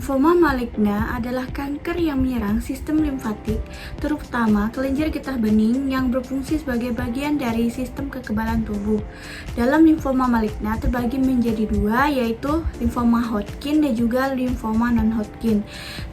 Limfoma maligna adalah kanker yang menyerang sistem limfatik, terutama kelenjar getah bening yang berfungsi sebagai bagian dari sistem kekebalan tubuh. Dalam limfoma maligna terbagi menjadi dua, yaitu limfoma Hodgkin dan juga limfoma non-Hodgkin.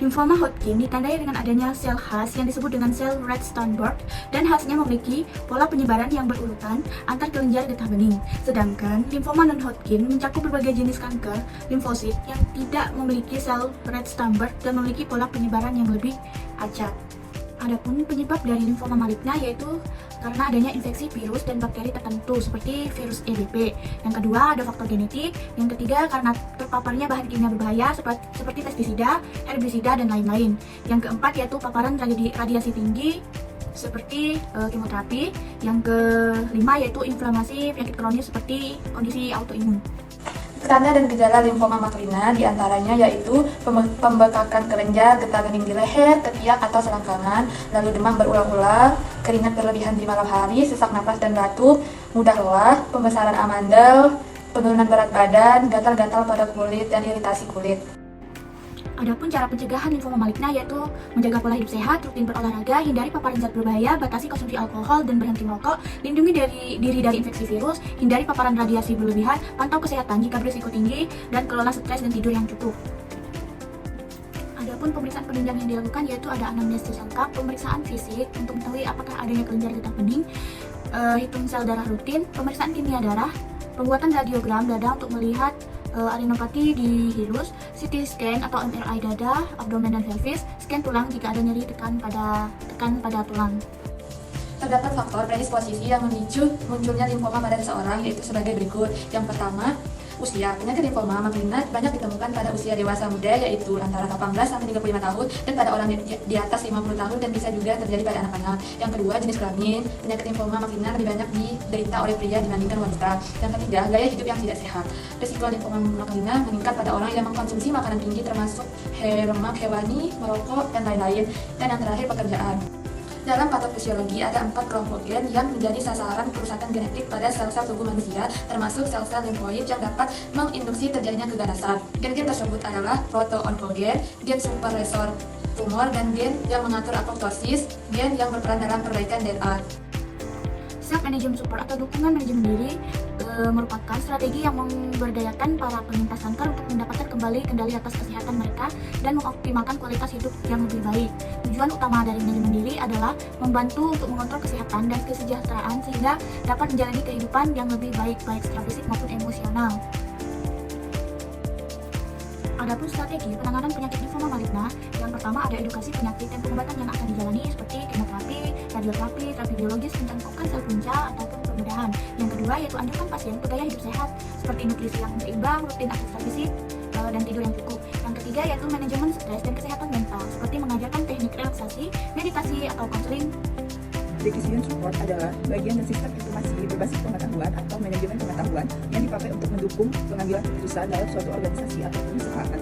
Limfoma Hodgkin ditandai dengan adanya sel khas yang disebut dengan sel Rett-Steinberg dan khasnya memiliki pola penyebaran yang berurutan antar kelenjar getah bening. Sedangkan limfoma non-Hodgkin mencakup berbagai jenis kanker limfosit yang tidak memiliki sel Rett-Steinberg dan memiliki pola penyebaran yang lebih acak. Adapun penyebab dari limfoma maligna yaitu karena adanya infeksi virus dan bakteri tertentu seperti virus EBV. Yang kedua ada faktor genetik. Yang ketiga karena terpaparnya bahan kimia berbahaya seperti pestisida, herbisida dan lain-lain. Yang keempat yaitu paparan radiasi tinggi seperti kemoterapi. Yang kelima yaitu inflamasi penyakit kronis seperti kondisi autoimun. Tanda dan gejala limfoma maligna diantaranya yaitu pembekakan kelenjar getah bening di leher, ketiak atau selangkangan, lalu demam berulang-ulang, keringat berlebihan di malam hari, sesak napas dan batuk, mudah lelah, pembesaran amandel, penurunan berat badan, gatal-gatal pada kulit, dan iritasi kulit. Adapun cara pencegahan limfoma maligna yaitu menjaga pola hidup sehat, rutin berolahraga, hindari paparan zat berbahaya, batasi konsumsi alkohol dan berhenti merokok, lindungi diri dari infeksi virus, hindari paparan radiasi berlebihan, pantau kesehatan jika berisiko tinggi, dan kelola stres dan tidur yang cukup. Adapun pemeriksaan penunjang yang dilakukan yaitu ada anamnesis lengkap, pemeriksaan fisik untuk mengetahui apakah adanya kelenjar getah bening, hitung sel darah rutin, pemeriksaan kimia darah, pembuatan radiogram dada untuk melihat adenopati di hilus, CT scan atau MRI dada, abdomen dan pelvis, scan tulang jika ada nyeri tekan pada tulang. Terdapat faktor predisposisi yang memicu munculnya limfoma pada seseorang yaitu sebagai berikut. Yang pertama, usia. Penyakit limfoma maligna banyak ditemukan pada usia dewasa muda yaitu antara 18 sampai 35 tahun dan pada orang di atas 50 tahun dan bisa juga terjadi pada anak-anak. Yang kedua, jenis kelamin. Penyakit limfoma maligna lebih banyak diderita oleh pria dibandingkan wanita. Yang ketiga, gaya hidup yang tidak sehat. Risiko limfoma maligna meningkat pada orang yang mengkonsumsi makanan tinggi termasuk lemak hewani, merokok, dan lain-lain. Dan yang terakhir, pekerjaan. Dalam patofisiologi ada 4 kelompok gen yang menjadi sasaran kerusakan genetik pada sel-sel tubuh manusia, termasuk sel-sel limfoid yang dapat menginduksi terjadinya keganasan. Gen-gen tersebut adalah proto-onkogen, gen suppressor tumor, dan gen yang mengatur apoptosis, gen yang berperan dalam perbaikan DNA. Self management support atau dukungan manajemen diri merupakan strategi yang memberdayakan para penyintas kanker untuk mendapatkan kembali kendali atas kesehatan mereka dan mengoptimalkan kualitas hidup yang lebih baik. Tujuan utama dari manajemen diri adalah membantu untuk mengontrol kesehatan dan kesejahteraan sehingga dapat menjalani kehidupan yang lebih baik secara fisik maupun emosional. Adapun strategi penanganan penyakit limfoma maligna, yang pertama ada edukasi penyakit dan pengobatan yang akan dijalani seperti kemoterapi, radioterapi, terapi biologis, mencangkokkan sel punca ataupun pembedahan. Yang kedua yaitu anjurkan pasien bergaya hidup sehat seperti nutrisi yang seimbang, rutin aktivitas fisik, dan tidur yang cukup. Yang ketiga yaitu manajemen stres dan kesehatan mental seperti mengajarkan teknik relaksasi, meditasi atau konseling. Decision support adalah bagian dari sistem informasi berbasis pengetahuan atau manajemen pengetahuan yang dipakai untuk mendukung pengambilan keputusan dalam suatu organisasi atau perusahaan.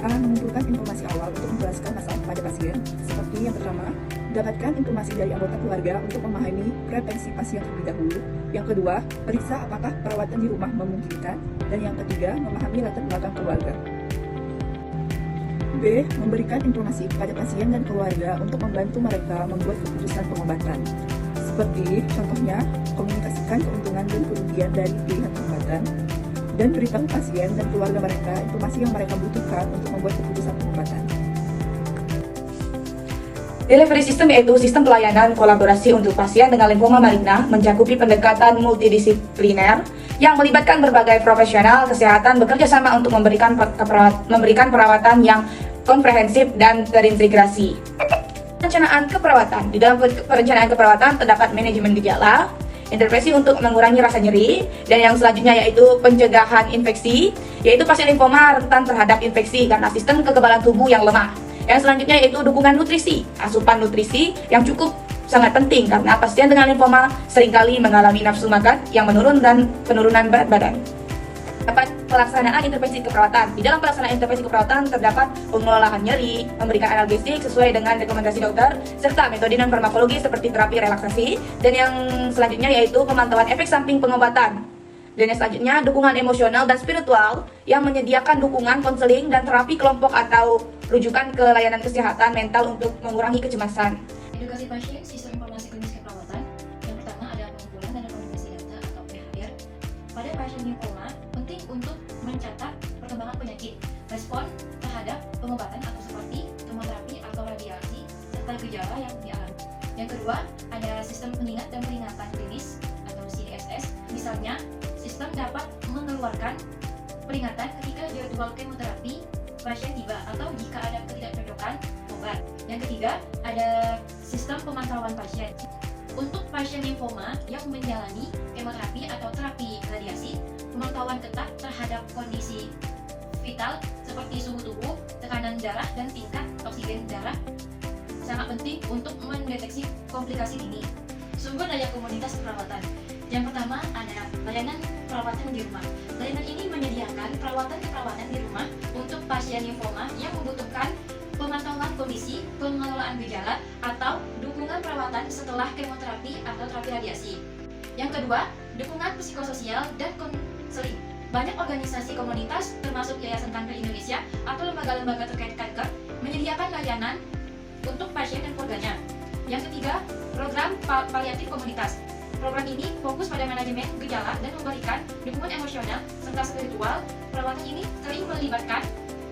A. Mengumpulkan informasi awal untuk menjelaskan masalah kepada pasien, seperti yang pertama, dapatkan informasi dari anggota keluarga untuk memahami prevensi pasien terlebih dahulu. Yang kedua, periksa apakah perawatan di rumah memungkinkan. Dan yang ketiga, memahami latar belakang keluarga. B. Memberikan informasi kepada pasien dan keluarga untuk membantu mereka membuat keputusan pengobatan. Seperti contohnya, komunikasikan keuntungan dan kerugian dari pilihan pengobatan, dan beritahu pasien dan keluarga mereka informasi yang mereka butuhkan untuk membuat keputusan pengobatan. Delivery system yaitu sistem pelayanan kolaborasi untuk pasien dengan limfoma maligna mencakupi pendekatan multidisipliner yang melibatkan berbagai profesional kesehatan bekerja sama untuk memberikan perawatan yang komprehensif dan terintegrasi. Perencanaan keperawatan. Di dalam perencanaan keperawatan terdapat manajemen gejala, intervensi untuk mengurangi rasa nyeri, dan yang selanjutnya yaitu pencegahan infeksi, yaitu pasien limfoma rentan terhadap infeksi karena sistem kekebalan tubuh yang lemah. Yang selanjutnya yaitu dukungan nutrisi, asupan nutrisi yang cukup sangat penting karena pasien dengan limfoma seringkali mengalami nafsu makan yang menurun dan penurunan berat badan. Dapat pelaksanaan intervensi keperawatan. Di dalam pelaksanaan intervensi keperawatan terdapat pengelolaan nyeri, memberikan analgesik sesuai dengan rekomendasi dokter, serta metode non-farmakologi seperti terapi relaksasi, dan yang selanjutnya yaitu pemantauan efek samping pengobatan. Dan yang selanjutnya, dukungan emosional dan spiritual yang menyediakan dukungan, konseling, dan terapi kelompok atau rujukan ke layanan kesehatan mental untuk mengurangi kecemasan. Edukasi pasien, sistem informasi klinis keperawatan. Yang pertama ada pengumpulan dan dokumentasi data atau PHR. Pada pasien limfoma, penting untuk mencatat perkembangan penyakit, respon terhadap pengobatan atau seperti kemoterapi atau radiasi, serta gejala yang dialami. Yang kedua, ada sistem pengingat dan peringatan klinis atau CDSS. Misalnya, sistem dapat mengeluarkan peringatan ketika jadwal kemoterapi pasien tiba atau jika ada ketidakcocokan obat. Yang ketiga, ada sistem pemantauan pasien. Untuk pasien limfoma yang menjalani kemoterapi atau terapi radiasi, pemantauan ketat terhadap kondisi vital seperti suhu tubuh, tekanan darah, dan tingkat oksigen darah sangat penting untuk mendeteksi komplikasi dini. Sumber daya komunitas perawatan. Yang pertama ada layanan perawatan di rumah. Layanan ini menyediakan perawatan di rumah untuk pasien limfoma yang membutuhkan pemantauan kondisi, pengelolaan gejala, atau dukungan perawatan setelah kemoterapi atau terapi radiasi. Yang kedua, dukungan psikososial dan konseling. Banyak organisasi komunitas, termasuk Yayasan Kanker Indonesia atau lembaga-lembaga terkait kanker, menyediakan layanan untuk pasien dan keluarganya. Yang ketiga, program paliatif komunitas. Program ini fokus pada manajemen gejala dan memberikan dukungan emosional serta spiritual. Perawatan ini sering melibatkan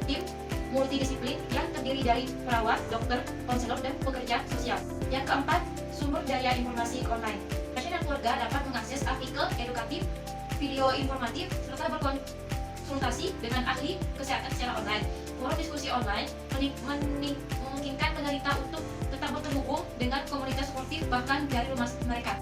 tim multidisiplin yang terdiri dari perawat, dokter, konselor, dan pekerja sosial. Yang keempat, sumber daya informasi online. Pasien dan keluarga dapat mengakses artikel edukatif, video informatif, serta berkonsultasi dengan ahli kesehatan secara online. Forum diskusi online memungkinkan penderita untuk tetap terhubung dengan komunitas sportif bahkan dari rumah mereka.